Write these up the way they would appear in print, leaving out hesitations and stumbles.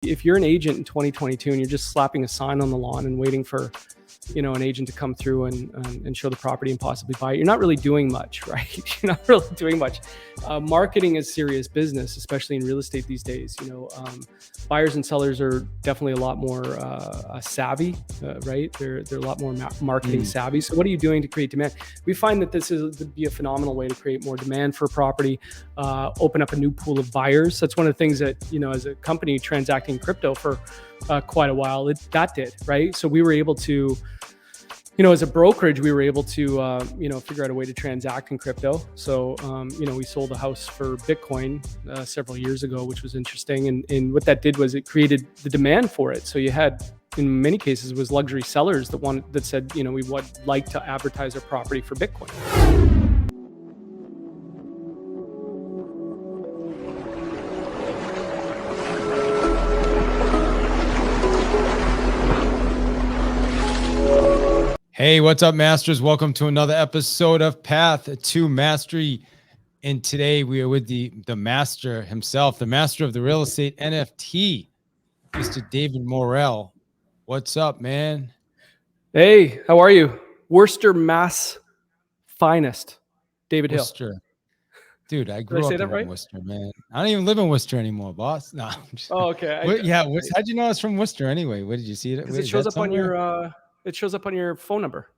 If you're an agent in 2022 and you're just slapping a sign on the lawn and waiting for, an agent to come through and show the property and possibly buy it, you're not really doing much, right? You're not really doing much. Marketing is serious business, especially in real estate these days. Buyers and sellers are definitely a lot more savvy, right? They're a lot more marketing savvy. So what are you doing to create demand? We find that this would be a phenomenal way to create more demand for a property, open up a new pool of buyers. That's one of the things that, as a company transacting crypto for quite a while, that did, right? So we were able to, as a brokerage, we were able to, figure out a way to transact in crypto. So, we sold a house for Bitcoin several years ago, which was interesting. And what that did was it created the demand for it. So you had, in many cases, was luxury sellers that said, we would like to advertise our property for Bitcoin. Hey, what's up, masters? Welcome to another episode of Path to Mastery. And today we are with the master himself, the master of the real estate NFT, Mr. David Morrell. What's up, man? Hey, how are you? Worcester, Mass finest, David Worcester. Hill. Dude, I grew up in Worcester, man. I don't even live in Worcester anymore, boss. No. Okay. How'd you know I was from Worcester anyway? Where did you see it? Because it shows up on your it shows up on your phone number.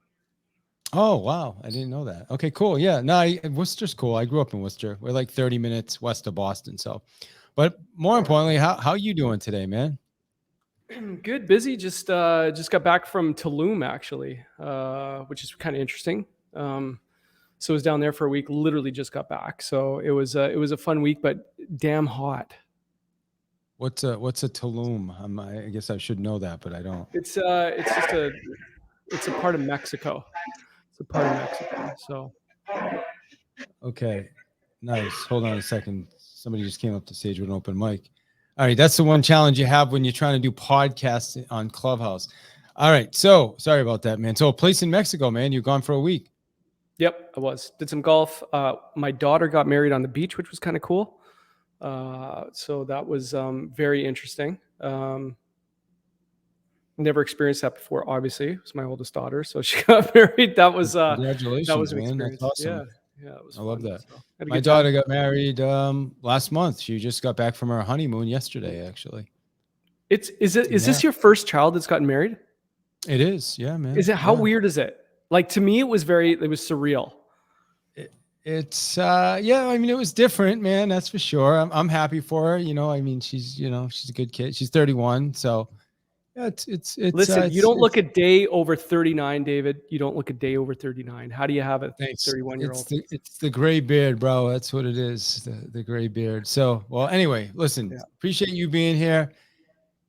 Oh, wow. I didn't know that. Okay, cool. Yeah, no, Worcester's cool. I grew up in Worcester. We're like 30 minutes west of Boston. So, but more importantly, how you doing today, man? Good, busy. Just got back from Tulum, actually, which is kind of interesting. So I was down there for a week, literally just got back. So it was a fun week, but damn hot. What's a Tulum? I guess I should know that, but I don't. It's a part of Mexico. It's a part of Mexico. So. Okay, nice. Hold on a second. Somebody just came up to stage with an open mic. All right, that's the one challenge you have when you're trying to do podcasts on Clubhouse. All right, so sorry about that, man. So a place in Mexico, man. You're gone for a week. Yep, I was. Did some golf. My daughter got married on the beach, which was kind of cool. So that was very interesting. Never experienced that before. Obviously, it was my oldest daughter, so she got married. That was congratulations, that was an man. experience. That's awesome. Yeah, it was. I love that. So, my daughter got married last month. She just got back from her honeymoon yesterday, actually. Is this your first child that's gotten married? It is, yeah, man. Is it? How weird is it? Like, to me, it was surreal. It's I mean, it was different, man. That's for sure. I'm happy for her. I mean, she's a good kid. She's 31, so yeah, it's. Listen, you don't look a day over 39, David. You don't look a day over 39. How do you have a 31-year-old? It's the gray beard, bro. That's what it is. The gray beard. So, well, anyway, listen. Appreciate you being here,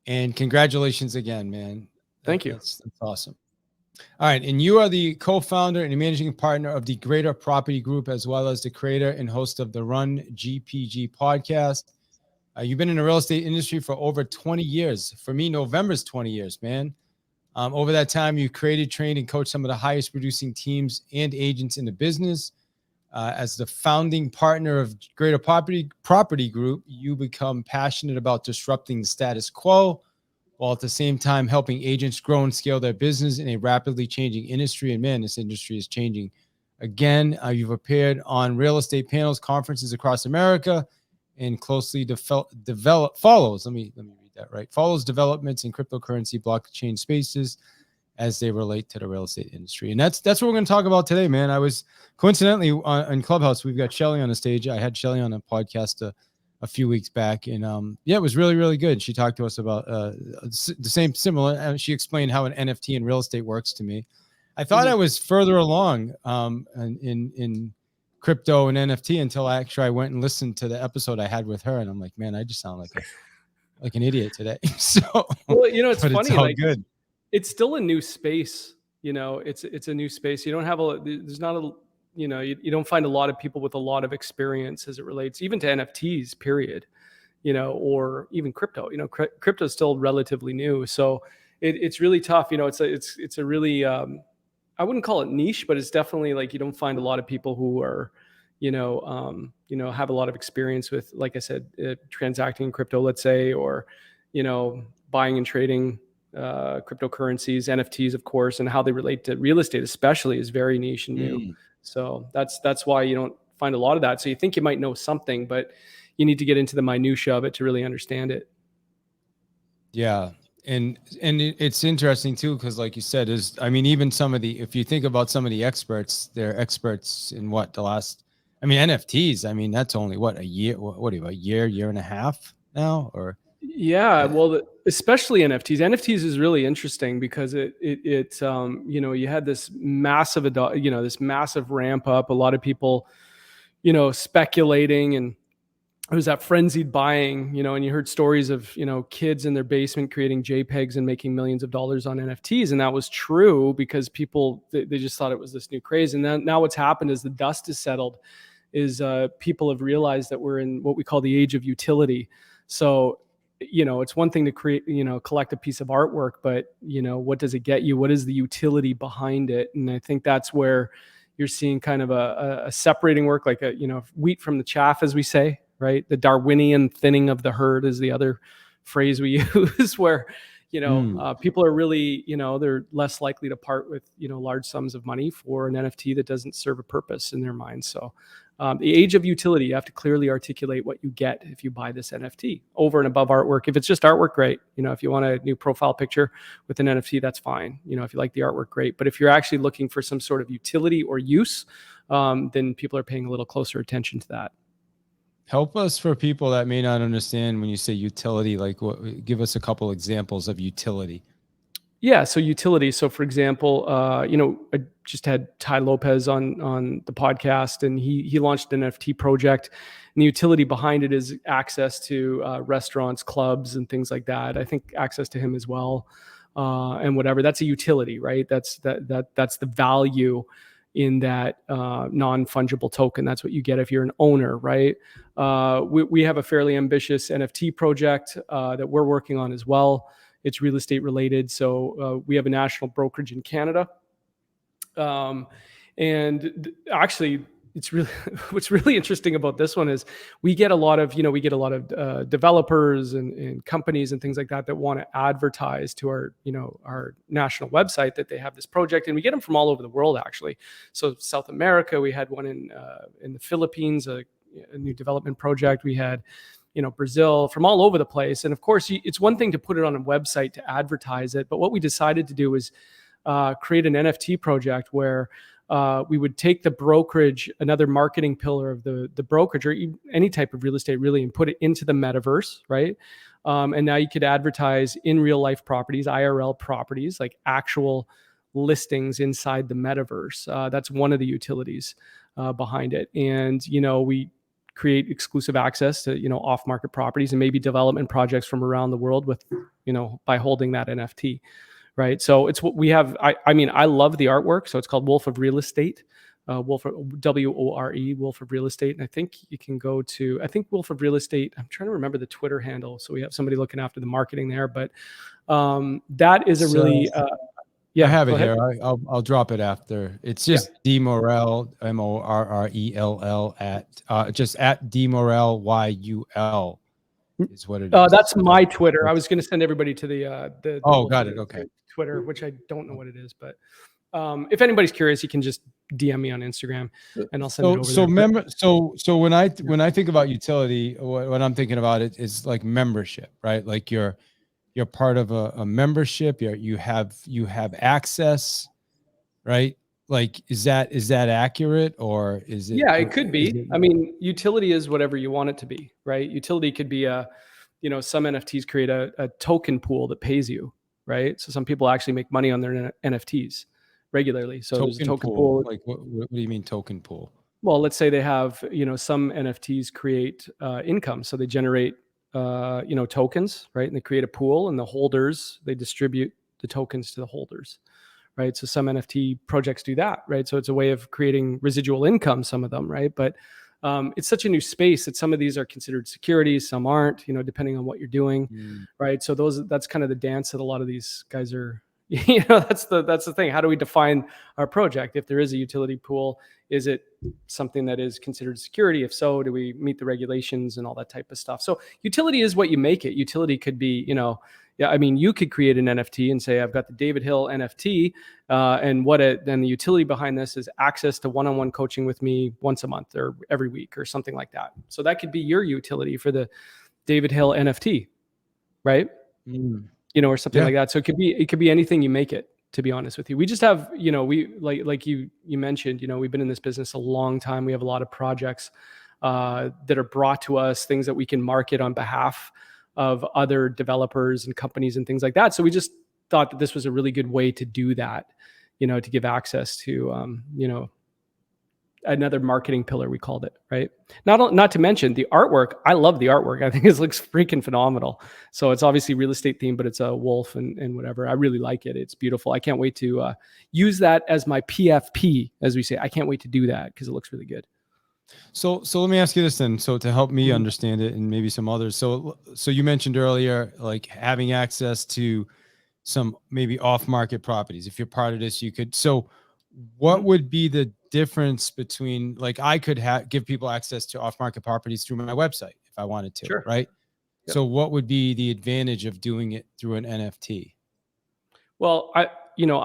and congratulations again, man. Thank you. That's awesome. All right. And you are the co-founder and managing partner of the Greater Property Group, as well as the creator and host of the RUN GPG Podcast. You've been in the real estate industry for over 20 years. For me, November's 20 years, man. Over that time, you created, trained, and coached some of the highest producing teams and agents in the business. As the founding partner of Greater Property Group, you become passionate about disrupting the status quo, while at the same time helping agents grow and scale their business in a rapidly changing industry. And man, this industry is changing. Again, you've appeared on real estate panels, conferences across America, and closely follows developments in cryptocurrency, blockchain spaces as they relate to the real estate industry. And that's what we're going to talk about today, man. I was coincidentally in Clubhouse. We've got Shelly on the stage. I had Shelly on a podcast a few weeks back, and it was really, really good. She talked to us about similar, and she explained how an NFT in real estate works to me. I thought I was further along in crypto and NFT until I went and listened to the episode I had with her, and I'm like, man, I just sound like an idiot today. So, well, it's funny. It's all good. It's still a new space. It's a new space. You don't have there's not a. You don't find a lot of people with a lot of experience as it relates even to NFTs, period, or even crypto. Crypto is still relatively new. So it's really tough. It's a really, I wouldn't call it niche, but it's definitely like you don't find a lot of people who are, have a lot of experience with, like I said, transacting in crypto, let's say, or, buying and trading cryptocurrencies, NFTs, of course, and how they relate to real estate especially is very niche and new. So that's why you don't find a lot of that. So you think you might know something, but you need to get into the minutia of it to really understand it. Yeah. And it's interesting too, because like you said, even if you think about some of the experts, they're experts in NFTs. That's only a year, a year and a half now, or. Yeah, well, especially NFTs. NFTs is really interesting because you had this massive, this massive ramp up. A lot of people, speculating, and it was that frenzied buying, and you heard stories of, kids in their basement creating JPEGs and making millions of dollars on NFTs. And that was true because people, they just thought it was this new craze. And then now what's happened is the dust is settled, is people have realized that we're in what we call the age of utility. So, it's one thing to create, collect a piece of artwork, but, what does it get you? What is the utility behind it? And I think that's where you're seeing kind of a separating work, like wheat from the chaff, as we say, right? The Darwinian thinning of the herd is the other phrase we use, where, people are really, they're less likely to part with, large sums of money for an NFT that doesn't serve a purpose in their mind. So the age of utility, you have to clearly articulate what you get if you buy this NFT over and above artwork. If it's just artwork, great. If you want a new profile picture with an NFT, that's fine. If you like the artwork, great. But if you're actually looking for some sort of utility or use, then people are paying a little closer attention to that. Help us for people that may not understand when you say utility, give us a couple examples of utility. Yeah. So utility. So for example, I just had Ty Lopez on the podcast, and he launched an NFT project, and the utility behind it is access to restaurants, clubs, and things like that. I think access to him as well, and whatever. That's a utility, right? That's the value in that non-fungible token. That's what you get if you're an owner, right? We have a fairly ambitious NFT project that we're working on as well. It's real estate related. So we have a national brokerage in Canada. Actually, it's really, what's really interesting about this one is we get a lot of developers and companies and things like that want to advertise to our national website that they have this project, and we get them from all over the world, actually. So South America, we had one in the Philippines, a new development project. We had, Brazil, from all over the place. And of course, it's one thing to put it on a website to advertise it, but what we decided to do is create an NFT project where we would take the brokerage, another marketing pillar of the brokerage, or any type of real estate really, and put it into the metaverse, right? And now you could advertise in real life properties, IRL properties, like actual listings inside the metaverse. That's one of the utilities behind it. And, we create exclusive access to, off-market properties and maybe development projects from around the world with, by holding that NFT. Right. So it's what we have. I love the artwork. So it's called Wolf of Real Estate, Wolf, WORE, Wolf of Real Estate. And I think you can go to, Wolf of Real Estate. I'm trying to remember the Twitter handle. So we have somebody looking after the marketing there, but that is a really, yeah, I have it here. I'll drop it after. It's just D Morrell, MORRELL just at D Morrell YUL is what it is. That's my Twitter. I was going to send everybody to the got it. Okay. Twitter, which I don't know what it is, but if anybody's curious, you can just DM me on Instagram and I'll send it over. So when I think about utility, what I'm thinking about it is like membership, right? Like you're part of a membership. You have access, right? Like, is that accurate, or is it? Yeah, it could be. Utility is whatever you want it to be, right? Utility could be some NFTs create a token pool that pays you, right? So some people actually make money on their NFTs regularly. So there's a token pool. Like what do you mean token pool? Well, let's say they have, some NFTs create income. So they generate tokens, right? And they create a pool, and the holders, they distribute the tokens to the holders, right? So some NFT projects do that, right? So it's a way of creating residual income, some of them, right? But it's such a new space that some of these are considered securities, some aren't, depending on what you're doing, right? So that's kind of the dance that a lot of these guys are That's the thing. How do we define our project? If there is a utility pool, is it something that is considered security? If so, do we meet the regulations and all that type of stuff? So utility is what you make it. Utility could be, yeah, I mean, you could create an NFT and say, I've got the David Hill NFT, and then the utility behind this is access to one-on-one coaching with me once a month or every week or something like that. So that could be your utility for the David Hill NFT, right? Or something like that. So it could be anything you make it, to be honest with you. We just have, we like you mentioned, we've been in this business a long time. We have a lot of projects that are brought to us, things that we can market on behalf of other developers and companies and things like that. So we just thought that this was a really good way to do that, to give access to, another marketing pillar, we called it, right? Not to mention the artwork. I love the artwork. I think it looks freaking phenomenal. So it's obviously real estate themed, but it's a wolf and whatever. I really like it. It's beautiful. I can't wait to use that as my PFP, as we say. I can't wait to do that because it looks really good. So let me ask you this then. So to help me understand it and maybe some others. So you mentioned earlier, like having access to some maybe off-market properties. If you're part of this, you could. So what would be the difference between, like, I could give people access to off-market properties through my website if I wanted to, Sure. right? Yep. So what would be the advantage of doing it through an NFT? Well, I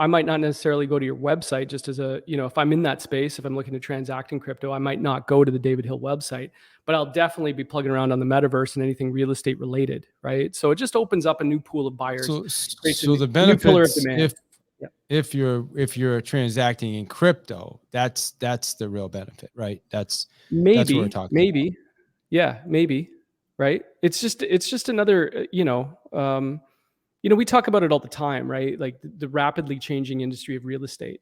might not necessarily go to your website just as a, if I'm in that space, if I'm looking to transact in crypto, I might not go to the David Hill website, but I'll definitely be plugging around on the metaverse and anything real estate related, right? So it just opens up a new pool of buyers. So the benefits, if you're transacting in crypto, that's the real benefit, right? That's what we're talking about. Yeah, maybe. Right. It's just another, we talk about it all the time, right? Like the rapidly changing industry of real estate,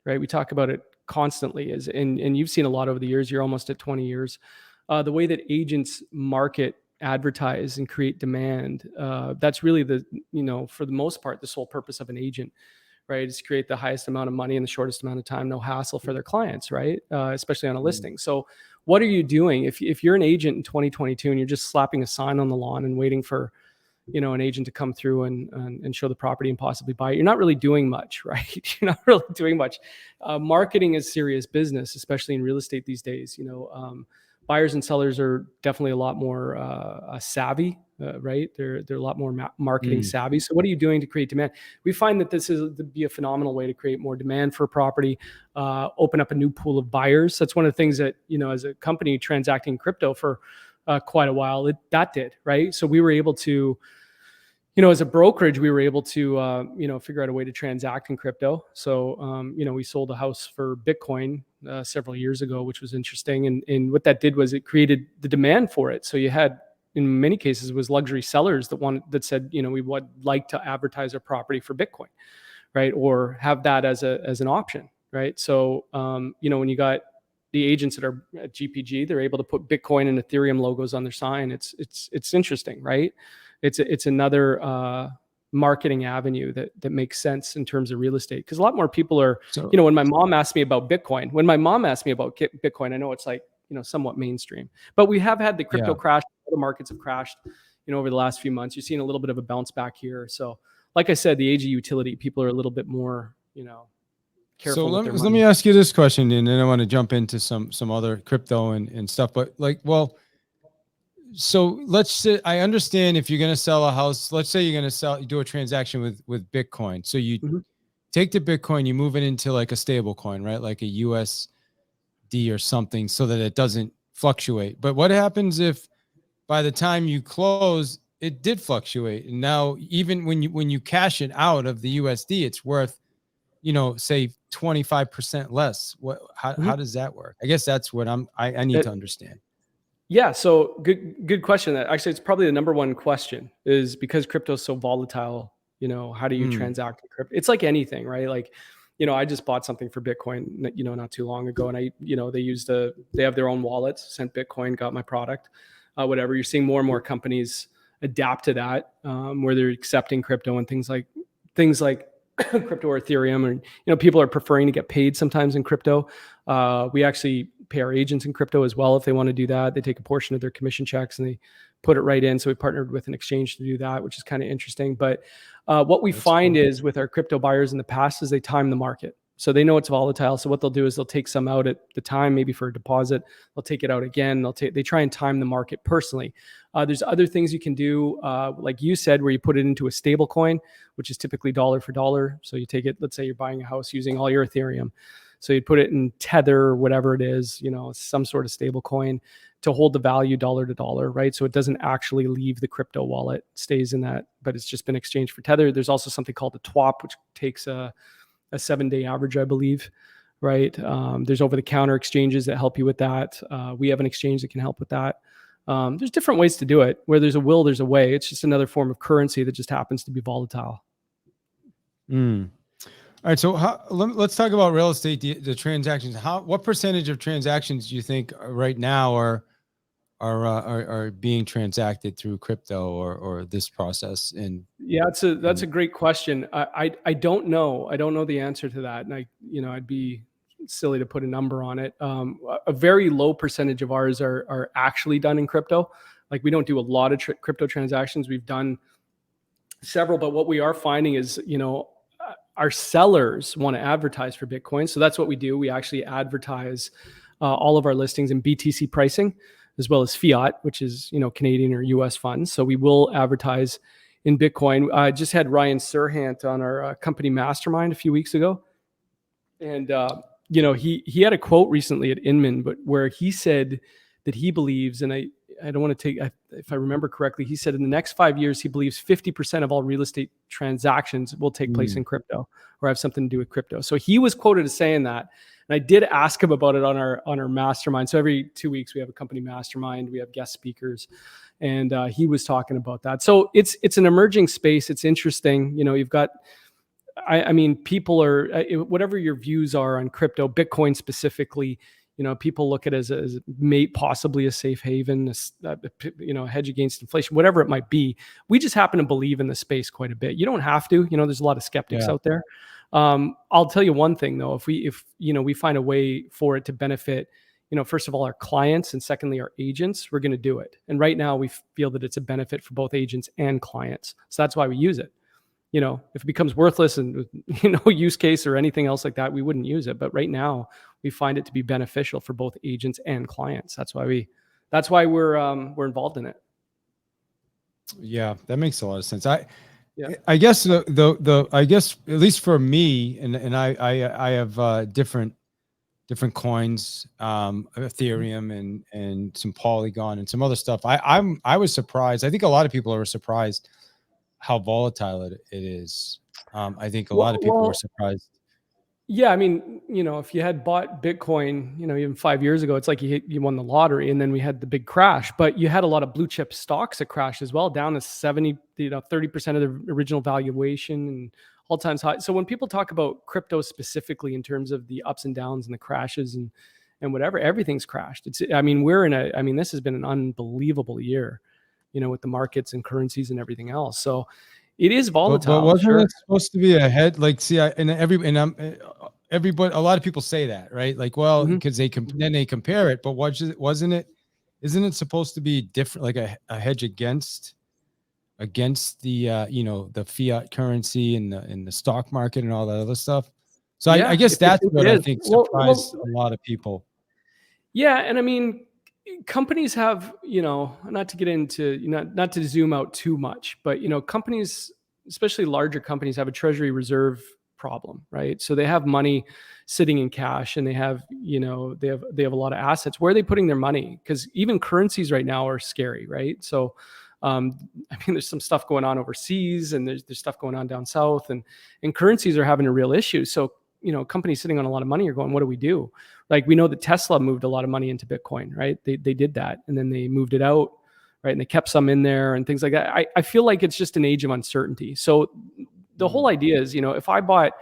right? We talk about it constantly and you've seen a lot over the years. You're almost at 20 years. The way that agents market, advertise, and create demand, that's really for the most part, the sole purpose of an agent, right? Is create the highest amount of money in the shortest amount of time, no hassle for their clients, right? Especially on a listing. So what are you doing? If you're an agent in 2022 and you're just slapping a sign on the lawn and waiting for, an agent to come through and show the property and possibly buy it, you're not really doing much, right? You're not really doing much. Marketing is serious business, especially in real estate these days. Buyers and sellers are definitely a lot more savvy, right? They're a lot more marketing savvy. So what are you doing to create demand? We find that this is to be a phenomenal way to create more demand for a property, open up a new pool of buyers. That's one of the things that, as a company transacting crypto for quite a while, that did, right? So we were able to, as a brokerage, we were able to, figure out a way to transact in crypto. So, we sold a house for Bitcoin several years ago, which was interesting. And what that did was it created the demand for it. So you had, in many cases, it was luxury sellers that said, we would like to advertise our property for Bitcoin, right? Or have that as an option, right? So, when you got the agents that are at GPG, they're able to put Bitcoin and Ethereum logos on their sign. It's interesting, right? It's another marketing avenue that makes sense in terms of real estate, because a lot more people are, when my mom asked me about Bitcoin, I know it's like, somewhat mainstream, but we have had the crypto crash. The markets have crashed, over the last few months. You're seeing a little bit of a bounce back here. So like I said, the age of utility, people are a little bit more, careful. So let me ask you this question, and then I want to jump into some other crypto and stuff, but so let's say, I understand if you're going to sell a house, let's say you're going to do a transaction with Bitcoin. So you take the Bitcoin, you move it into like a stable coin, right? Like a USD or something, so that it doesn't fluctuate. But what happens if by the time you close, it did fluctuate? And now even when you cash it out of the USD, it's worth, say 25% less. How does that work? I guess that's what I need to understand. Yeah. So good question. Actually, it's probably the number one question, is because crypto is so volatile, how do you transact in crypto? It's like anything, right? Like, I just bought something for Bitcoin, not too long ago. And they have their own wallets, sent Bitcoin, got my product, whatever. You're seeing more and more companies adapt to that, where they're accepting crypto and things like crypto or Ethereum, or, people are preferring to get paid sometimes in crypto. We actually pay our agents in crypto as well. If they want to do that, they take a portion of their commission checks and they put it right in. So we partnered with an exchange to do that, which is kind of interesting. But what we find is with our crypto buyers in the past is they time the market. So they know it's volatile. So what they'll do is they'll take some out at the time, maybe for a deposit. They'll take it out again. They try and time the market personally. There's other things you can do, like you said, where you put it into a stable coin, which is typically dollar for dollar. So you take it, let's say you're buying a house using all your Ethereum. So you put it in Tether or whatever it is, some sort of stable coin to hold the value dollar to dollar, right? So it doesn't actually leave the crypto wallet, stays in that, but it's just been exchanged for Tether. There's also something called a TWAP, which takes a 7-day average, I believe, right? There's over-the-counter exchanges that help you with that. We have an exchange that can help with that. There's different ways to do it. Where there's a will, there's a way. It's just another form of currency that just happens to be volatile. All right. So let's talk about real estate, the transactions. What percentage of transactions do you think right now are being transacted through crypto or this process? And yeah, that's a great question. I don't know. I don't know the answer to that. And I'd be silly to put a number on it. A very low percentage of ours are actually done in crypto. Like we don't do a lot of crypto transactions. We've done several, but what we are finding is, our sellers want to advertise for Bitcoin. So that's what we do. We actually advertise all of our listings in BTC pricing, as well as fiat, which is, Canadian or US funds. So we will advertise in Bitcoin. I just had Ryan Serhant on our company mastermind a few weeks ago. And, he had a quote recently at Inman, but where he said that he believes, and I don't want to take, if I remember correctly, he said in the next 5 years, he believes 50% of all real estate transactions will take place in crypto or have something to do with crypto. So he was quoted as saying that. And I did ask him about it on our mastermind. So every 2 weeks we have a company mastermind, we have guest speakers, and he was talking about that. So it's an emerging space. It's interesting. You've got, people are, whatever your views are on crypto, Bitcoin specifically, people look at it as possibly a safe haven, a hedge against inflation, whatever it might be. We just happen to believe in the space quite a bit. You don't have to, there's a lot of skeptics out there. I'll tell you one thing though, if we find a way for it to benefit, first of all, our clients, and secondly, our agents, we're going to do it. And right now we feel that it's a benefit for both agents and clients. So that's why we use it. If it becomes worthless and no use case or anything else like that, we wouldn't use it. But right now we find it to be beneficial for both agents and clients. That's why we're involved in it. Yeah, that makes a lot of sense. I guess I guess at least for me, and I have different coins, Ethereum and some Polygon and some other stuff. I was surprised. I think a lot of people are surprised how volatile it is. I think a lot of people were surprised. Yeah, if you had bought Bitcoin, even 5 years ago, it's like you won the lottery, and then we had the big crash. But you had a lot of blue chip stocks that crashed as well, down to 30% of the original valuation and all times high. So when people talk about crypto specifically in terms of the ups and downs and the crashes and whatever, everything's crashed. This has been an unbelievable year, with the markets and currencies and everything else. So it is volatile. But wasn't it supposed to be a head? Like, see, everybody, a lot of people say that, right? Like, well, because then they compare it, but isn't it supposed to be different, like a hedge against the the fiat currency and the stock market and all that other stuff? So I guess that's what I think surprised a lot of people. Yeah, and companies have, not to get into, not to zoom out too much, but, companies, especially larger companies, have a treasury reserve problem, right? So they have money sitting in cash, and they have a lot of assets. Where are they putting their money? Because even currencies right now are scary, right? So, there's some stuff going on overseas, and there's stuff going on down south, and currencies are having a real issue. So, companies sitting on a lot of money are going, what do we do? Like, we know that Tesla moved a lot of money into Bitcoin, right? They did that, and then they moved it out, right? And they kept some in there and things like that. I feel like it's just an age of uncertainty. So the whole idea is, if I bought,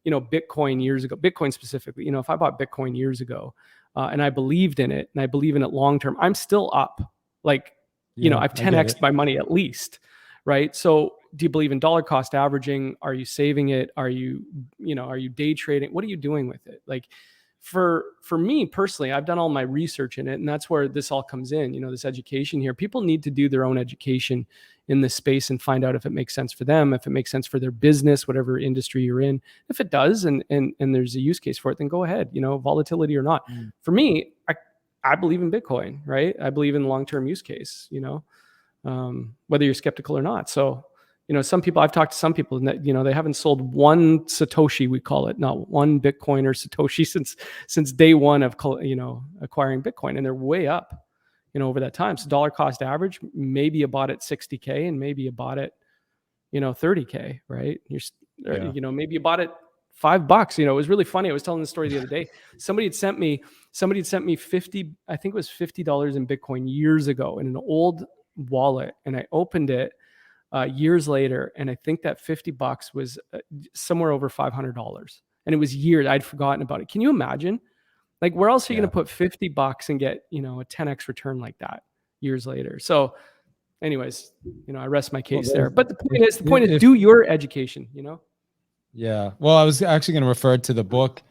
Bitcoin years ago, Bitcoin specifically, if I bought Bitcoin years ago, and I believed in it, and I believe in it long-term, I'm still up. Like, I've 10x'd my money at least, right? So do you believe in dollar cost averaging? Are you saving it? Are you day trading? What are you doing with it? Like, for me personally, I've done all my research in it, and that's where this all comes in, this education here. People need to do their own education in this space and find out if it makes sense for them, if it makes sense for their business, whatever industry you're in. If it does, and there's a use case for it, then go ahead, volatility or not. For me, I believe in Bitcoin, right? I believe in the long-term use case, whether you're skeptical or not. So, some people, I've talked to some people that, they haven't sold one Satoshi, we call it, not one Bitcoin or Satoshi since day one of, acquiring Bitcoin. And they're way up, over that time. So dollar cost average, maybe you bought at 60K and maybe you bought it, 30K, right? Maybe you bought it $5. It was really funny. I was telling the story the other day. Somebody had sent me 50, I think it was $50 in Bitcoin years ago in an old wallet. And I opened it years later, and I think that $50 was somewhere over $500, and it was years. I'd forgotten about it. Can you imagine? Like, where else are you going to put $50 and get, a 10x return like that years later? So anyways, I rest my case there. But the point is do your education, Yeah. Well, I was actually going to refer to the book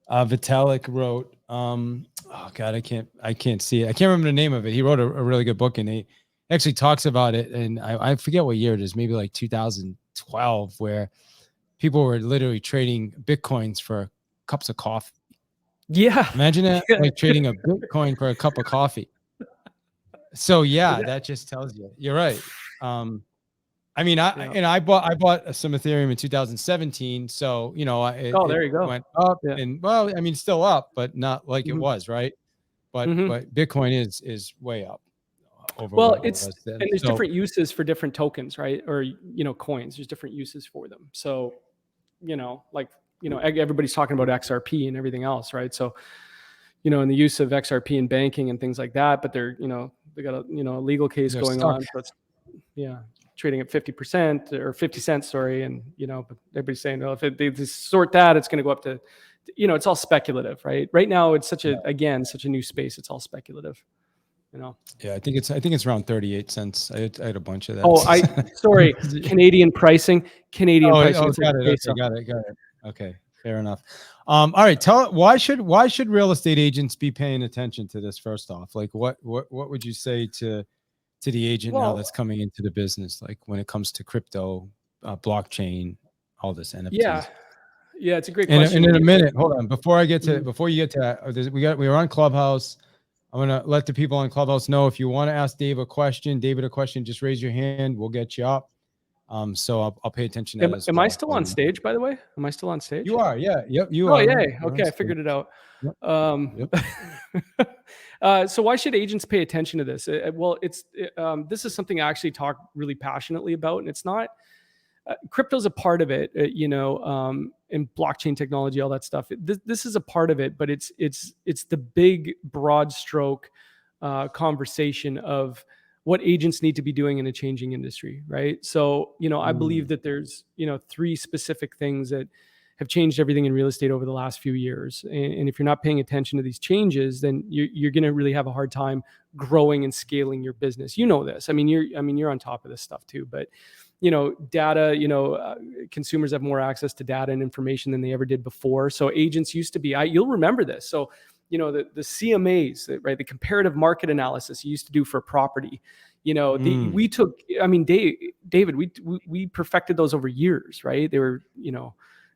Vitalik wrote. Oh God, I can't see it. I can't remember the name of it. He wrote a really good book, and he actually talks about it. And I forget what year it is, maybe like 2012, where people were literally trading Bitcoins for cups of coffee. Yeah. Imagine that, like trading a Bitcoin for a cup of coffee. So yeah, that just tells you. You're right. I mean, I bought some Ethereum in 2017. So, there you go. Went up and still up, but not like it was, right? But Bitcoin is way up. Well, and there's different uses for different tokens, right? Or, coins, there's different uses for them. So, everybody's talking about XRP and everything else, right? So, and the use of XRP in banking and things like that, but they're, they got a, legal case going on. So it's, trading at 50% or 50 cents, sorry. And, but everybody's saying, if they sort that, it's going to go up to, it's all speculative, right? Right now, it's such a new space. It's all speculative. Yeah, I think it's around 38 cents. I had a bunch of that. Oh, sorry, Canadian pricing. Got it. Okay, fair enough. All right, why should real estate agents be paying attention to this? First off, like what would you say to the agent now that's coming into the business, like when it comes to crypto, blockchain, all this NFTs? Yeah, it's a great question. And in a minute, hold on, before you get to that, we're on Clubhouse. I'm going to let the people on Clubhouse know if you want to ask David a question, just raise your hand. We'll get you up. So I'll pay attention to that. Am I still on stage, by the way? Am I still on stage? You are. Yeah. Yep. You are. Oh, yay. Okay. I figured it out. Yep. So why should agents pay attention to this? Well, this is something I actually talk really passionately about, and it's not, crypto's a part of it, and blockchain technology, all that stuff. This is a part of it, but it's the big broad stroke conversation of what agents need to be doing in a changing industry, right? So, I believe that there's, 3 specific things that have changed everything in real estate over the last few years. And if you're not paying attention to these changes, then you're going to really have a hard time growing and scaling your business. This. You're on top of this stuff too, but data, consumers have more access to data and information than they ever did before. So agents used to be, you'll remember this. So, the CMAs, right? The comparative market analysis you used to do for property, we took, David, we perfected those over years, right? They were,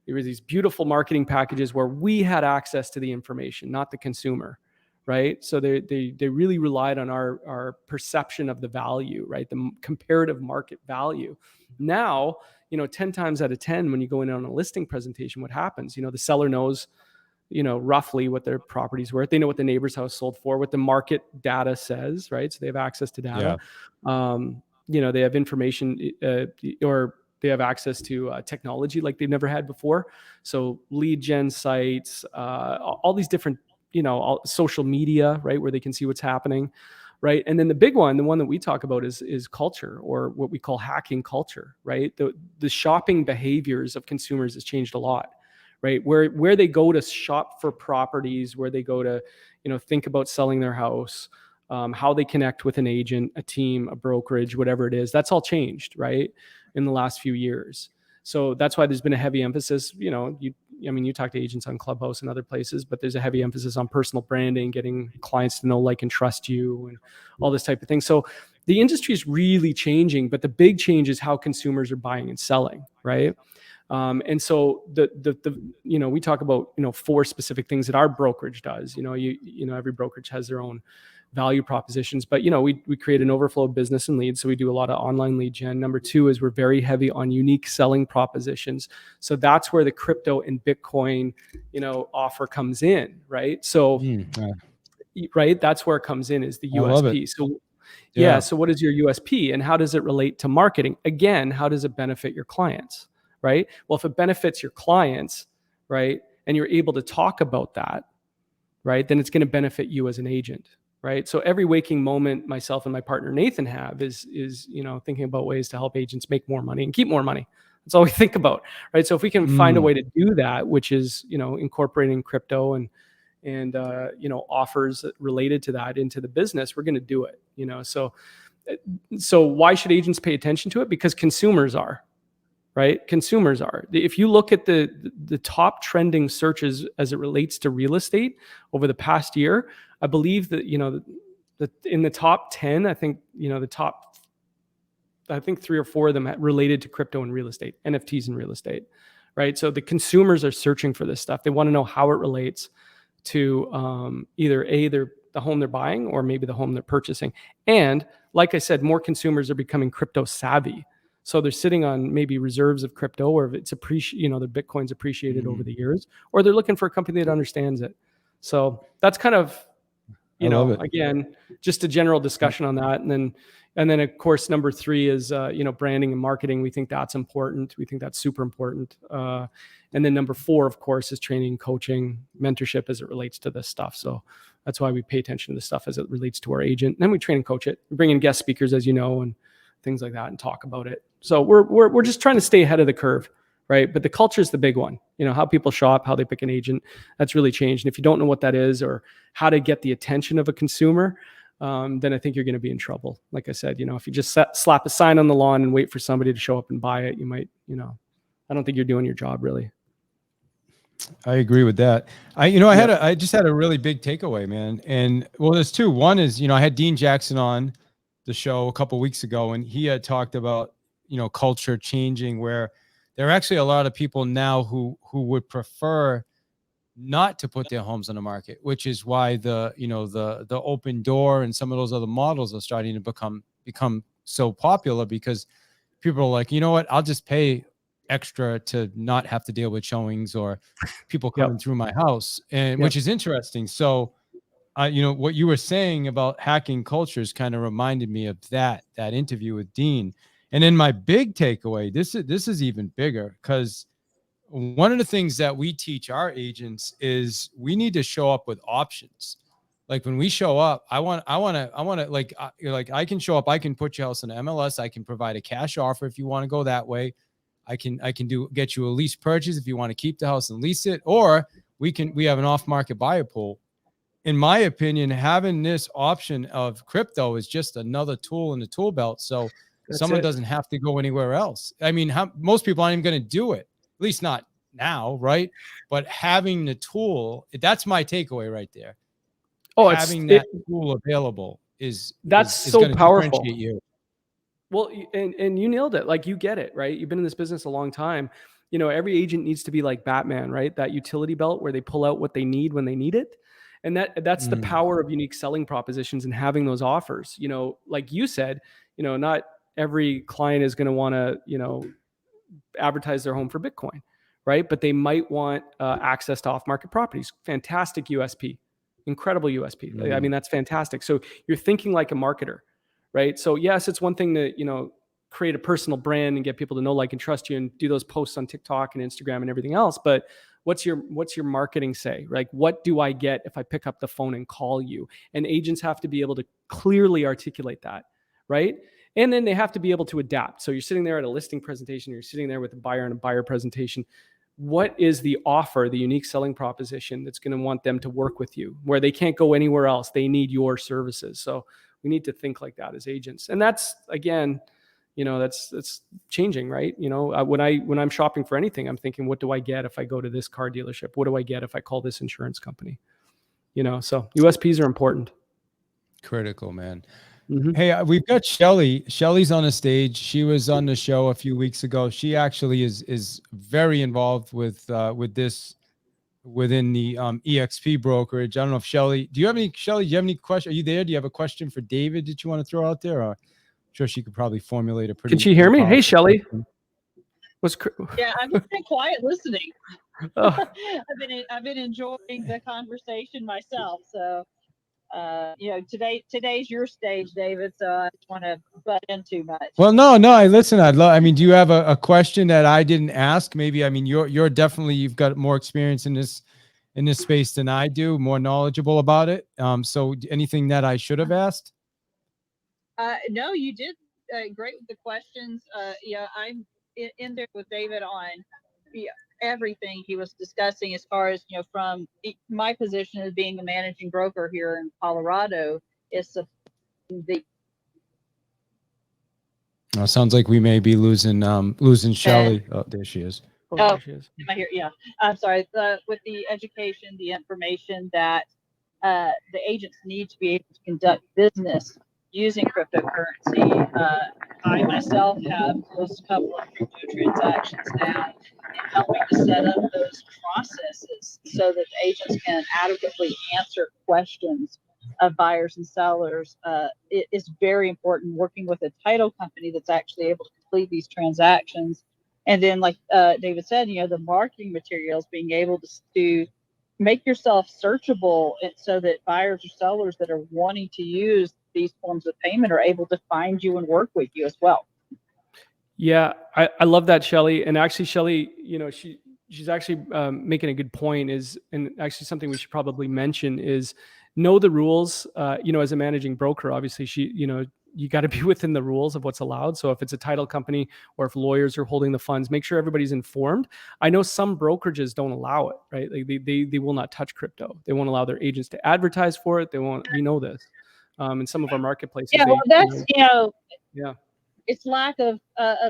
there were these beautiful marketing packages where we had access to the information, not the consumer. Right. So they really relied on our perception of the value, right? The comparative market value. Now, 10 times out of 10, when you go in on a listing presentation, what happens? The seller knows, roughly what their property's worth. They know what the neighbor's house sold for, what the market data says, right? So they have access to data. Yeah. They have information or they have access to technology like they've never had before. So lead gen sites, all these different all social media, right, where they can see what's happening, right? And then the big one, the one that we talk about is culture, or what we call hacking culture, right? The shopping behaviors of consumers has changed a lot, right? Where they go to shop for properties, where they go to, think about selling their house, how they connect with an agent, a team, a brokerage, whatever it is, that's all changed, right, in the last few years. So that's why there's been a heavy emphasis, you talk to agents on Clubhouse and other places, but there's a heavy emphasis on personal branding, getting clients to know, like, and trust you, and all this type of thing. So the industry is really changing, but the big change is how consumers are buying and selling, right? And so we talk about, 4 specific things that our brokerage does. Every brokerage has their own value propositions, but we create an overflow of business and leads. So we do a lot of online lead gen. Number 2 is we're very heavy on unique selling propositions. So that's where the crypto and Bitcoin, offer comes in, right? So, right, that's where it comes in, is the USP. So yeah. So what is your USP, and how does it relate to marketing? Again, how does it benefit your clients, right? Well, if it benefits your clients, right, and you're able to talk about that, right, then it's going to benefit you as an agent, right? So every waking moment myself and my partner Nathan have is thinking about ways to help agents make more money and keep more money. That's all we think about, right? So if we can find a way to do that, which is, incorporating crypto and offers related to that into the business, we're going to do it, So why should agents pay attention to it? Because consumers are, right? Consumers are. If you look at the top trending searches as it relates to real estate over the past year, I believe that, in the top 10, I think 3 or 4 of them related to crypto and real estate, NFTs and real estate, right? So the consumers are searching for this stuff. They want to know how it relates to either the home they're buying, or maybe the home they're purchasing. And like I said, more consumers are becoming crypto savvy. So they're sitting on maybe reserves of crypto, or if it's their Bitcoin's appreciated over the years, or they're looking for a company that understands it. So that's kind of, again, just a general discussion on that. And then of course, number 3 is, branding and marketing. We think that's important. We think that's super important. And then number 4, of course, is training, coaching, mentorship as it relates to this stuff. So that's why we pay attention to this stuff as it relates to our agent. And then we train and coach it. We bring in guest speakers, as you know, and things like that, and talk about it. So we're just trying to stay ahead of the curve, right? But the culture is the big one. How people shop, how they pick an agent, that's really changed. And if you don't know what that is, or how to get the attention of a consumer, then I think you're going to be in trouble. Like I said, if you just slap a sign on the lawn and wait for somebody to show up and buy it, you might, I don't think you're doing your job really. I agree with that. I just had a really big takeaway, man. And well, there's 2. One is, I had Dean Jackson on the show a couple of weeks ago, and he had talked about, culture changing, where there are actually a lot of people now who would prefer not to put their homes on the market, which is why the open door and some of those other models are starting to become so popular, because people are like, you know what, I'll just pay extra to not have to deal with showings or people coming through my house, and which is interesting. So what you were saying about hacking cultures kind of reminded me of that interview with Dean. And then my big takeaway, this is even bigger, because one of the things that we teach our agents is we need to show up with options. Like when we show up, I want to like I can show up, I can put your house in MLS, I can provide a cash offer if you want to go that way. I can get you a lease purchase if you want to keep the house and lease it, or we have an off-market buyer pool. In my opinion, having this option of crypto is just another tool in the tool belt. So someone doesn't have to go anywhere else. I mean, most people aren't even going to do it, at least not now, right? But having the tool, that's my takeaway right there. Having that tool available is so powerful. You. Well, and you nailed it. Like, you get it, right? You've been in this business a long time. Every agent needs to be like Batman, right? That utility belt where they pull out what they need when they need it. And that's the power of unique selling propositions and having those offers. Like you said, not every client is going to want to, advertise their home for Bitcoin, right? But they might want access to off-market properties. Fantastic USP, incredible USP. I mean, that's fantastic. So you're thinking like a marketer, right? So yes, it's one thing to, create a personal brand and get people to know, like, and trust you, and do those posts on TikTok and Instagram and everything else. But what's your marketing say? Like, what do I get if I pick up the phone and call you? And agents have to be able to clearly articulate that, right? And then they have to be able to adapt. So you're sitting there at a listing presentation, you're sitting there with a buyer and a buyer presentation. What is the offer, the unique selling proposition that's going to want them to work with you, where they can't go anywhere else? They need your services. So we need to think like that as agents. And that's, again, that's changing, right? When I'm shopping for anything, I'm thinking, what do I get if I go to this car dealership? What do I get if I call this insurance company? So USPs are important. Critical, man. Mm-hmm. Hey, we've got Shelly. Shelly's on the stage. She was on the show a few weeks ago. She actually is very involved with this within the EXP brokerage. I don't know if Shelly, do you have any question? Are you there? Do you have a question for David that you want to throw out there? Or I'm sure she could probably formulate a pretty. Can she hear me? Hey, Shelly. Yeah, I've been quiet listening. Oh. I've been enjoying the conversation myself. So, today's your stage, David. So I don't want to butt in too much. Well, no. Listen, do you have a question that I didn't ask? Maybe, you're definitely, you've got more experience in this space than I do, more knowledgeable about it. So anything that I should have asked? No, you did great with the questions. I'm in there with David on everything he was discussing as far as, from my position as being a managing broker here in Colorado is sounds like we may be losing Shelly. Oh, there she is. There she is. Am I here? Yeah. I'm sorry. With the education, the information that the agents need to be able to conduct business using cryptocurrency. I myself have closed a couple of crypto transactions now, and helping to set up those processes so that the agents can adequately answer questions of buyers and sellers. It is very important working with a title company that's actually able to complete these transactions. And then, like David said, the marketing materials, being able to make yourself searchable so that buyers or sellers that are wanting to use these forms of payment are able to find you and work with you as well. Yeah, I love that, Shelly. And actually, Shelly, she's actually making a good point, and actually something we should probably mention is know the rules. As a managing broker, obviously you got to be within the rules of what's allowed. So if it's a title company or if lawyers are holding the funds, make sure everybody's informed. I know some brokerages don't allow it, right? Like they will not touch crypto. They won't allow their agents to advertise for it. We know this. In some of our marketplaces. Yeah, well, that's, yeah. It's lack of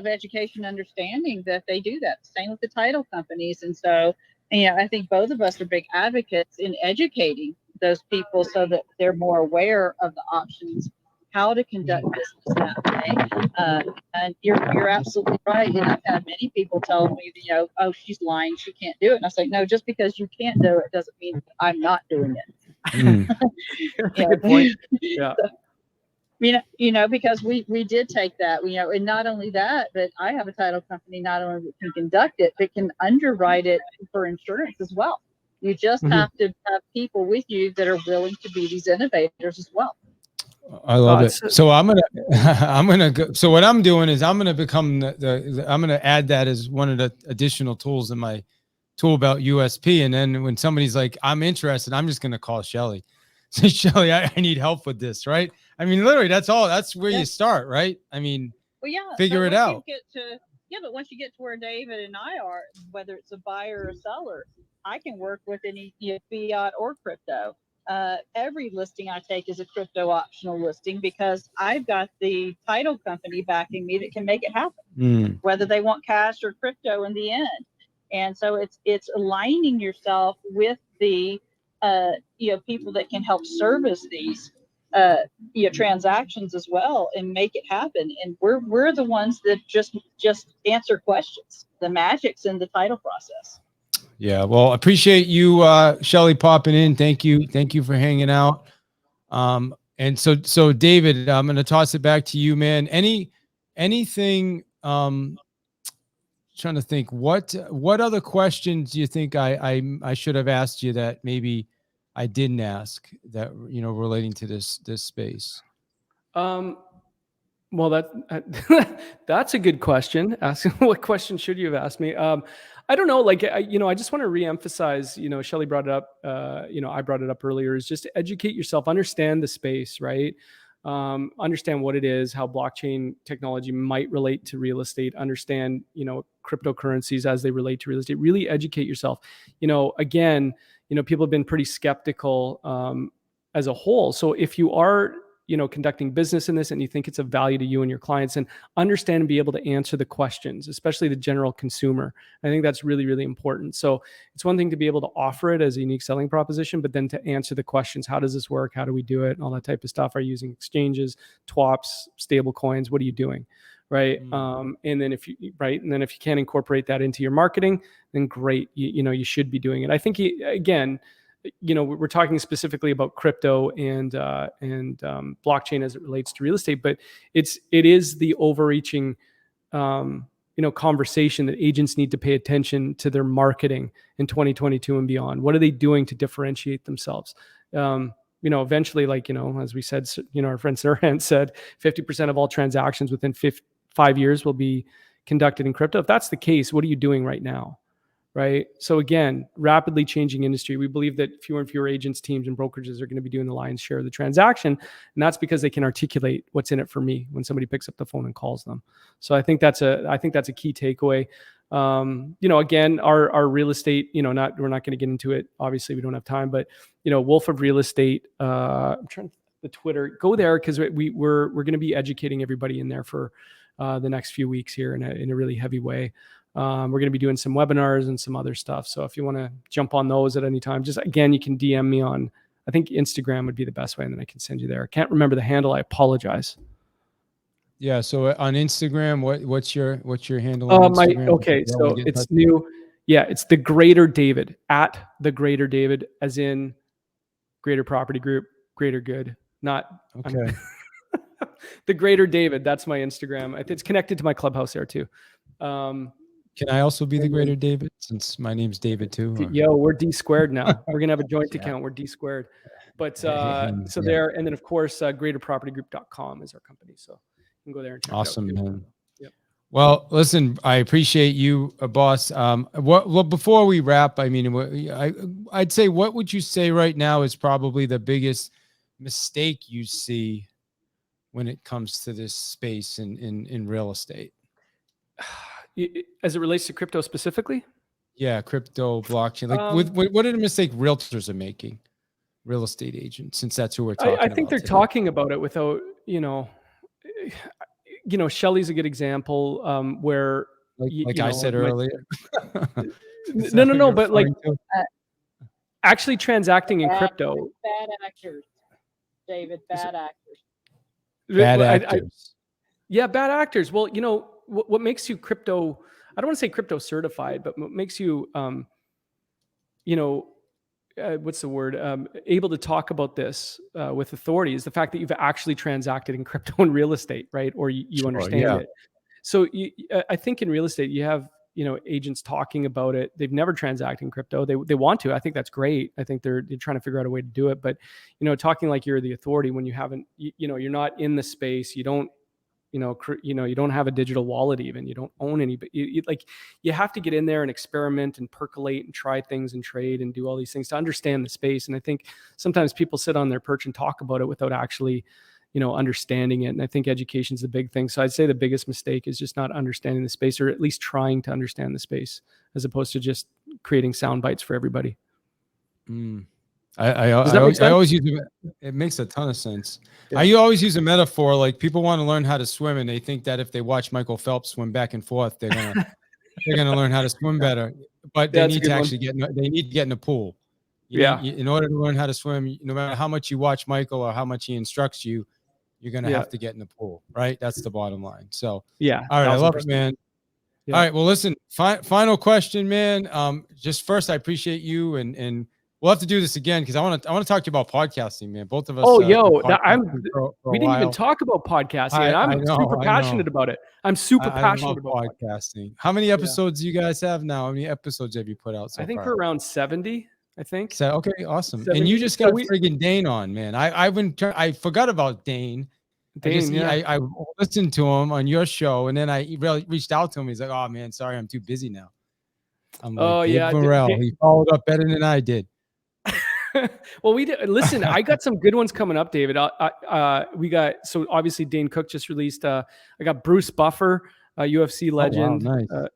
education, understanding that they do that. Same with the title companies. And so, I think both of us are big advocates in educating those people so that they're more aware of the options, how to conduct business that way. And you're absolutely right. And I've had many people tell me, oh, she's lying, she can't do it. And I say, no, just because you can't do it doesn't mean I'm not doing it. That's a good point. Yeah. Because we did take that, and not only that, but I have a title company not only that can conduct it, but can underwrite it for insurance as well. You just have to have people with you that are willing to be these innovators as well. I love it. So I'm gonna go. So what I'm doing is I'm gonna become I'm gonna add that as one of the additional tools in my tool belt USP. And then when somebody's like, I'm interested, I'm just gonna call Shelly. Say, Shelly, I need help with this, right? Literally, that's all. That's where you start, right? Figure it out. But once you get to where David and I are, whether it's a buyer or a seller, I can work with any fiat or crypto. Every listing I take is a crypto optional listing because I've got the title company backing me that can make it happen, whether they want cash or crypto in the end. And so it's aligning yourself with the people that can help service these transactions as well and make it happen. And we're the ones that just answer questions. The magic's in the title process. Yeah, well, appreciate you, Shelly, popping in. Thank you for hanging out. And so David, I'm going to toss it back to you, man. Anything? Trying to think, what other questions do you think I should have asked you that maybe I didn't ask that relating to this space? Well, that's a good question. Asking what question should you have asked me? I don't know. I just want to reemphasize, Shelly brought it up, I brought it up earlier, is just to educate yourself, understand the space, right? Understand what it is, how blockchain technology might relate to real estate, understand, cryptocurrencies as they relate to real estate, really educate yourself. Again, people have been pretty skeptical as a whole. So if you are conducting business in this and you think it's of value to you and your clients, and understand and be able to answer the questions, especially the general consumer. I think that's really, really important. So it's one thing to be able to offer it as a unique selling proposition, but then to answer the questions: how does this work? How do we do it? And all that type of stuff. Are you using exchanges, TWAPs, stable coins? What are you doing? Right. And then if you can incorporate that into your marketing, then great. You should be doing it. I think again, we're talking specifically about crypto and blockchain as it relates to real estate, but it is the overreaching, conversation that agents need to pay attention to their marketing in 2022 and beyond. What are they doing to differentiate themselves? Eventually, as we said, our friend Sirhan said, 50% of all transactions within 5 years will be conducted in crypto. If that's the case, what are you doing right now? Right. So again, rapidly changing industry. We believe that fewer and fewer agents, teams, and brokerages are going to be doing the lion's share of the transaction. And that's because they can articulate what's in it for me when somebody picks up the phone and calls them. So I think that's a key takeaway. Again, our real estate, we're not going to get into it. Obviously we don't have time, but Wolf of Real Estate, I'm trying the Twitter, go there, because we're going to be educating everybody in there for the next few weeks here in a really heavy way. We're going to be doing some webinars and some other stuff. So if you want to jump on those at any time, just again, you can DM me on, I think Instagram would be the best way, and then I can send you there. I can't remember the handle. I apologize. Yeah. So on Instagram, what's your handle on Instagram? So it's new. Yeah. It's the Greater David, at the Greater David, as in Greater Property Group, Greater Good, not okay. The Greater David. That's my Instagram. It's connected to my Clubhouse there too. Can I also be the Greater David, since my name's David too? Or? Yo, we're D squared now. We're going to have a joint account. We're D squared. But there, and then of course, greaterpropertygroup.com is our company. So you can go there and check awesome, it out. man. Yep. Well, listen, I appreciate you, boss. Well, before we wrap, I mean, I'd say, what would you say right now is probably the biggest mistake you see when it comes to this space in real estate? As it relates to crypto specifically? Yeah, crypto, blockchain. Like, what are the mistakes realtors are making, real estate agents, since that's who we're talking about? I think they're talking about it without, Shelley's a good example, where I said earlier. No, but like actually transacting in crypto. Bad actors, David. Bad actors. Bad actors. Yeah, bad actors. Well, what makes you crypto, I don't want to say crypto certified, but what makes you, what's the word? Able to talk about this with authority is the fact that you've actually transacted in crypto and real estate, right? Or you understand it. So I think in real estate, you have, agents talking about it. They've never transacted in crypto. They want to. I think that's great. I think they're trying to figure out a way to do it. But, talking like you're the authority when you haven't, you're not in the space. You don't, you don't have a digital wallet even. You don't own any, but you have to get in there and experiment and percolate and try things and trade and do all these things to understand the space. And I think sometimes people sit on their perch and talk about it without actually, understanding it. And I think education is the big thing. So I'd say the biggest mistake is just not understanding the space, or at least trying to understand the space, as opposed to just creating sound bites for everybody. I always use it. Makes a ton of sense. Yeah. I always use a metaphor, like people want to learn how to swim, and they think that if they watch Michael Phelps swim back and forth, they're gonna learn how to swim better. But they need to actually get in the pool. In order to learn how to swim, no matter how much you watch Michael or how much he instructs you, you're gonna have to get in the pool, right? That's the bottom line. So all right, I love it, man. Yeah. All right, well, listen, final question, man. Just first, I appreciate you, and we'll have to do this again, because I want to talk to you about podcasting, man. Both of us. Oh, we didn't even talk about podcasting. I'm super passionate about it. I'm super passionate about podcasting. How many episodes do you guys have now? How many episodes have you put out so far? I think we're around 70. I think. So, okay, awesome. 70. And you just got friggin' Dane on, man. I forgot about Dane. I listened to him on your show, and then I really reached out to him. He's like, "Oh man, sorry, I'm too busy now." I'm like, David Morrell. He followed up better than I did. Well, we did. Listen, I got some good ones coming up, David. We got, so obviously Dane Cook just released. I got Bruce Buffer, UFC legend,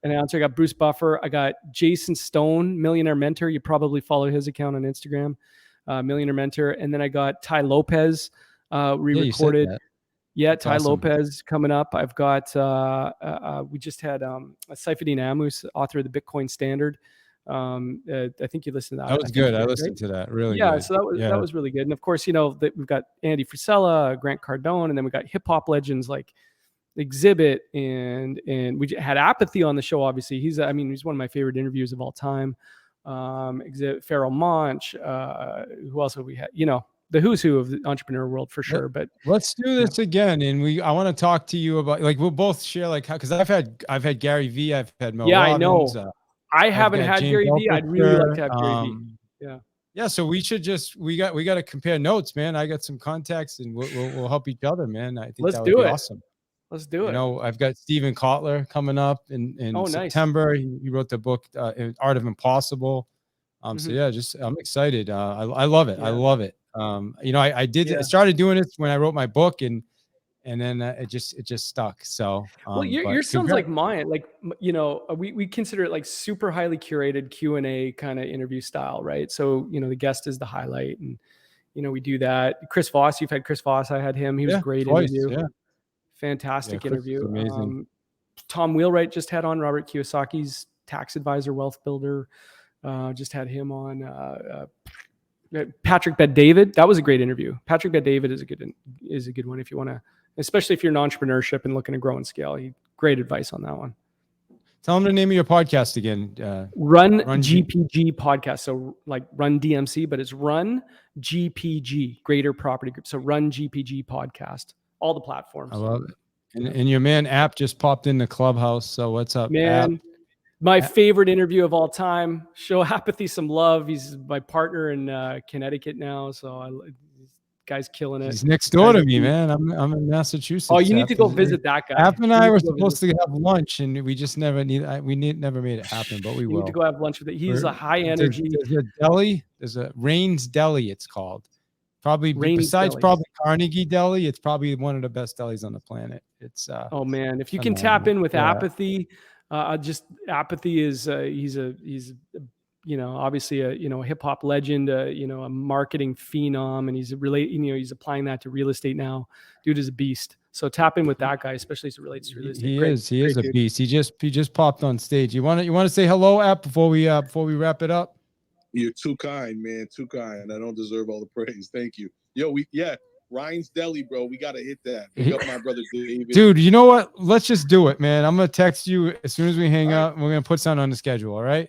announcer. I got Bruce Buffer. I got Jason Stone, Millionaire Mentor. You probably follow his account on Instagram, Millionaire Mentor. And then I got Ty Lopez, You said Recorded. that. Yeah, That's Ty awesome. Lopez coming up. I've got we just had Saifuddin Amus, author of the Bitcoin Standard. I think you listened to that. That was good. I listened to that. Really yeah, good. so that was really good. And of course, we've got Andy Frisella, Grant Cardone, and then we got hip hop legends like Exhibit, and we had Apathy on the show. Obviously, he's one of my favorite interviews of all time. Exhibit, Pharoah Monch. Who else have we had? The who's who of the entrepreneur world for sure. But let's do this again, and I want to talk to you about, like, we'll both share, like, how, because I've had Gary V, I've had Mel Robbins, I know. I haven't had James Gary V. Altucher, I'd really like to have Gary V. Yeah. So we should we got to compare notes, man. I got some contacts, and we'll help each other, man. I think that would be awesome. Let's do it. I've got Steven Kotler coming up in September. Nice. He wrote the book Art of Impossible. So yeah, I'm excited. I love it. Yeah. I love it. I started doing it when I wrote my book, and then it just stuck. So well, your sounds like mine. Like, we consider it like super highly curated Q&A kind of interview style, right? So the guest is the highlight, and we do that. Chris Voss, you've had Chris Voss. I had him. He was a great interview. Yeah. Fantastic interview. Amazing. Tom Wheelwright just had on, Robert Kiyosaki's tax advisor, wealth builder. Just had him on. Patrick Bet-David. That was a great interview. Patrick Bet-David is a good one if you want to, especially if you're in entrepreneurship and looking to grow and scale. Great advice on that one. Tell them the name of your podcast again. Run GPG Podcast. So like Run DMC, but it's Run GPG, Greater Property Group. So Run GPG Podcast. All the platforms. I love it. And your man App just popped in the clubhouse. So what's up, man? App? My favorite interview of all time. Show Apathy some love. He's my partner in Connecticut now, so guy's killing it. He's next door to me, man. I'm in Massachusetts. Oh, you need to go visit that guy. App and I were supposed to have lunch, and we just never never made it happen, but we will. You need to go have lunch with it. He's a high energy. There's a deli. There's a Rain's Deli. It's called. Probably besides probably Carnegie Deli, it's probably one of the best delis on the planet. It's oh man, if you can tap in with Apathy. Apathy is he's obviously a hip hop legend, a marketing phenom, and he's applying that to real estate now. Dude is a beast. So tap in with that guy, especially as it relates to real estate. He is a beast. He just popped on stage. You want to say hello, App, before we wrap it up? You're too kind, man. Too kind. I don't deserve all the praise. Thank you. Yo, Ryan's Deli, bro. We got to hit that. Pick up my brother David. Dude, you know what? Let's just do it, man. I'm going to text you as soon as we hang up. We're going to put something on the schedule, all right?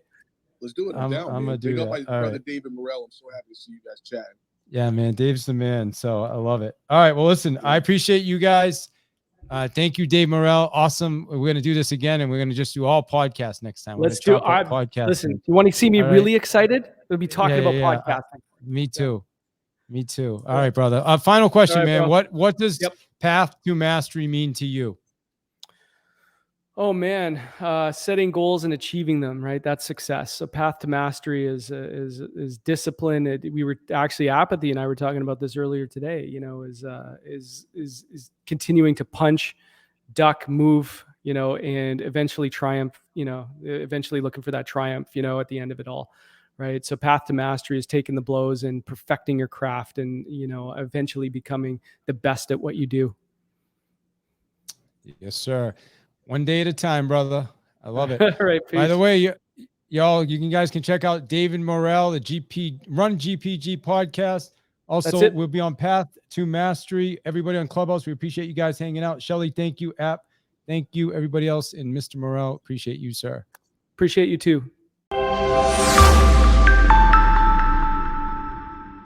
Let's do it. I'm going to do that. Pick up my brother David Morrell. I'm so happy to see you guys chatting. Yeah, man. Dave's the man. So I love it. All right. Well, listen, I appreciate you guys. Thank you, Dave Morrell. Awesome. We're going to do this again, and we're going to just do all podcasts next time. Let's do podcast. Listen, you want to see me really excited? We'll be talking about podcasting. Me too. Me too. All right, brother. Final question, man. Bro. What does path to mastery mean to you? Oh man, setting goals and achieving them, right? That's success. So path to mastery is discipline. We were actually Apathy and I were talking about this earlier today. Is continuing to punch, duck, move, and eventually triumph. Eventually looking for that triumph. At the end of it all. Right. So path to mastery is taking the blows and perfecting your craft and, eventually becoming the best at what you do. Yes, sir. One day at a time, brother. I love it. All right. Peace. By the way, you guys can check out David Morrell, the Run GPG podcast. Also, we'll be on Path to Mastery. Everybody on Clubhouse, we appreciate you guys hanging out. Shelly, thank you. App, thank you. Everybody else, and Mr. Morrell, appreciate you, sir. Appreciate you too.